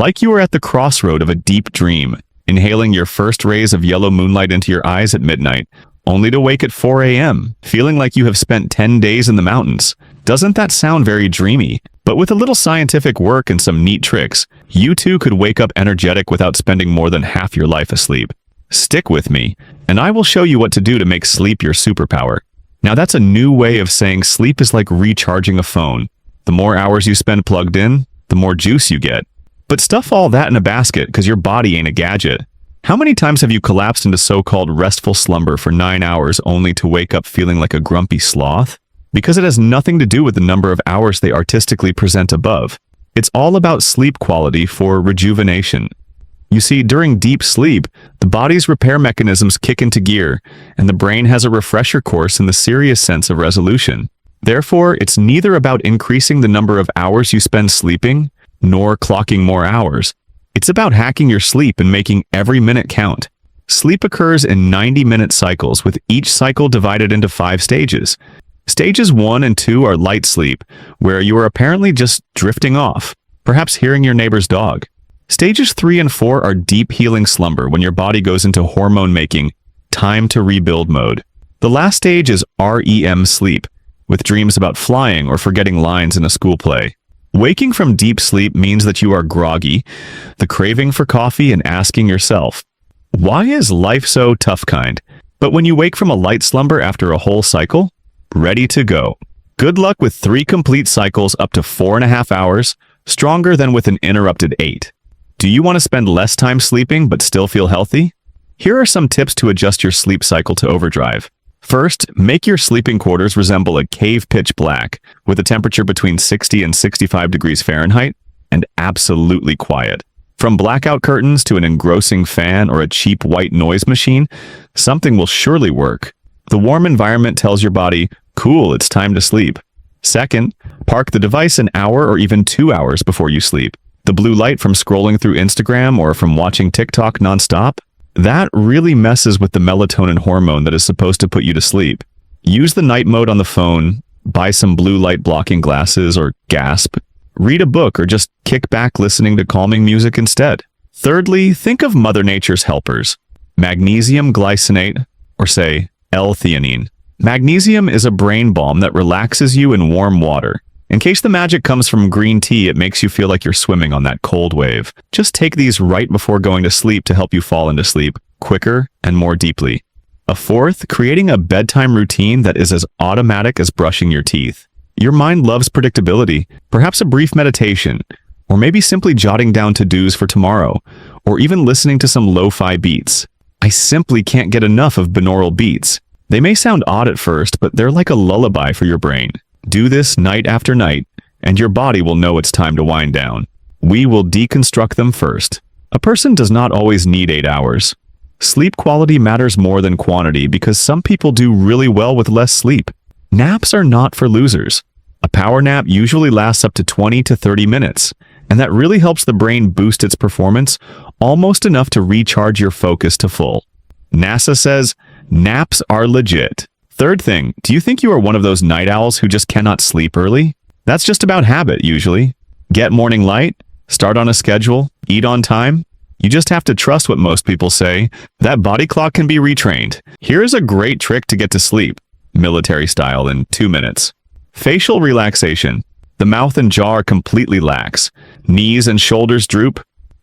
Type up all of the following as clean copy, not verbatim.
Like you are at the crossroad of a deep dream, inhaling your first rays of yellow moonlight into your eyes at midnight, only to wake at 4 a.m., feeling like you have spent 10 days in the mountains. Doesn't that sound very dreamy? But with a little scientific work and some neat tricks, you too could wake up energetic without spending more than half your life asleep. Stick with me, and I will show you what to do to make sleep your superpower. Now that's a new way of saying sleep is like recharging a phone. The more hours you spend plugged in, the more juice you get. But stuff all that in a basket because your body ain't a gadget. How many times have you collapsed into so-called restful slumber for 9 hours only to wake up feeling like a grumpy sloth? Because it has nothing to do with the number of hours they artistically present above. It's all about sleep quality for rejuvenation. You see, during deep sleep, the body's repair mechanisms kick into gear, and the brain has a refresher course in the serious sense of resolution. Therefore, it's neither about increasing the number of hours you spend sleeping, nor clocking more hours. It's about hacking your sleep and making every minute count. Sleep occurs in 90-minute cycles, with each cycle divided into 5 stages. Stages 1 and 2 are light sleep, where you are apparently just drifting off, perhaps hearing your neighbor's dog. Stages 3 and 4 are deep healing slumber, when your body goes into hormone-making, time to rebuild mode. The last stage is REM sleep, with dreams about flying or forgetting lines in a school play. Waking from deep sleep means that you are groggy, the craving for coffee, and asking yourself, why is life so tough kind? But when you wake from a light slumber after a whole cycle, ready to go. Good luck with 3 complete cycles up to 4.5 hours, stronger than with an interrupted 8. Do you want to spend less time sleeping but still feel healthy? Here are some tips to adjust your sleep cycle to overdrive. First, make your sleeping quarters resemble a cave pitch black, with a temperature between 60 and 65 degrees Fahrenheit, and absolutely quiet. From blackout curtains to an engrossing fan or a cheap white noise machine, something will surely work. The warm environment tells your body, cool, it's time to sleep. Second, park the device an hour or even 2 hours before you sleep. The blue light from scrolling through Instagram or from watching TikTok nonstop, that really messes with the melatonin hormone that is supposed to put you to sleep. Use the night mode on the phone, buy some blue light blocking glasses or gasp, read a book, or just kick back listening to calming music instead. Thirdly, think of Mother Nature's helpers. Magnesium glycinate, or say, L-theanine. Magnesium is a brain balm that relaxes you in warm water. In case the magic comes from green tea, it makes you feel like you're swimming on that cold wave. Just take these right before going to sleep to help you fall into sleep quicker and more deeply. A fourth, creating a bedtime routine that is as automatic as brushing your teeth. Your mind loves predictability, perhaps a brief meditation, or maybe simply jotting down to-dos for tomorrow, or even listening to some lo-fi beats. I simply can't get enough of binaural beats. They may sound odd at first, but they're like a lullaby for your brain. Do this night after night, and your body will know it's time to wind down. We will deconstruct them first. A person does not always need 8 hours. Sleep quality matters more than quantity because some people do really well with less sleep. Naps are not for losers. A power nap usually lasts up to 20 to 30 minutes, and that really helps the brain boost its performance, almost enough to recharge your focus to full. NASA says, naps are legit. Third thing, do you think you are one of those night owls who just cannot sleep early? That's just about habit, usually. Get morning light, start on a schedule, eat on time. You just have to trust what most people say. That body clock can be retrained. Here is a great trick to get to sleep, military style, in 2 minutes. Facial relaxation. The mouth and jaw are completely lax. Knees and shoulders droop.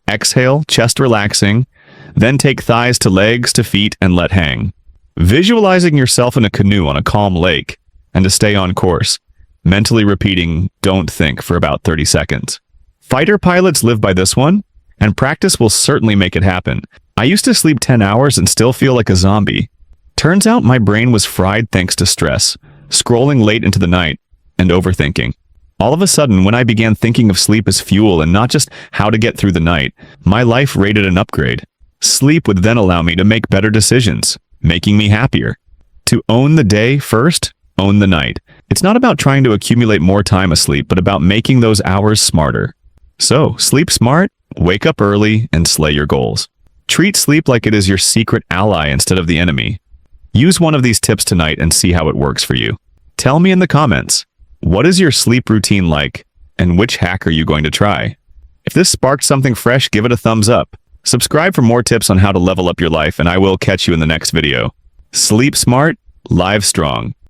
Exhale, chest relaxing. Then take thighs to legs to feet and let hang. Visualizing yourself in a canoe on a calm lake, and to stay on course, mentally repeating, don't think, for about 30 seconds. Fighter pilots live by this one, and practice will certainly make it happen. I used to sleep 10 hours and still feel like a zombie. Turns out my brain was fried thanks to stress, scrolling late into the night, and overthinking. All of a sudden, when I began thinking of sleep as fuel and not just how to get through the night, my life rated an upgrade. Sleep would then allow me to make better decisions, making me happier. To own the day first, own the night. It's not about trying to accumulate more time asleep, but about making those hours smarter. So, sleep smart, wake up early, and slay your goals. Treat sleep like it is your secret ally instead of the enemy. Use one of these tips tonight and see how it works for you. Tell me in the comments, what is your sleep routine like, and which hack are you going to try? If this sparked something fresh, give it a thumbs up. Subscribe for more tips on how to level up your life, and I will catch you in the next video. Sleep smart, live strong.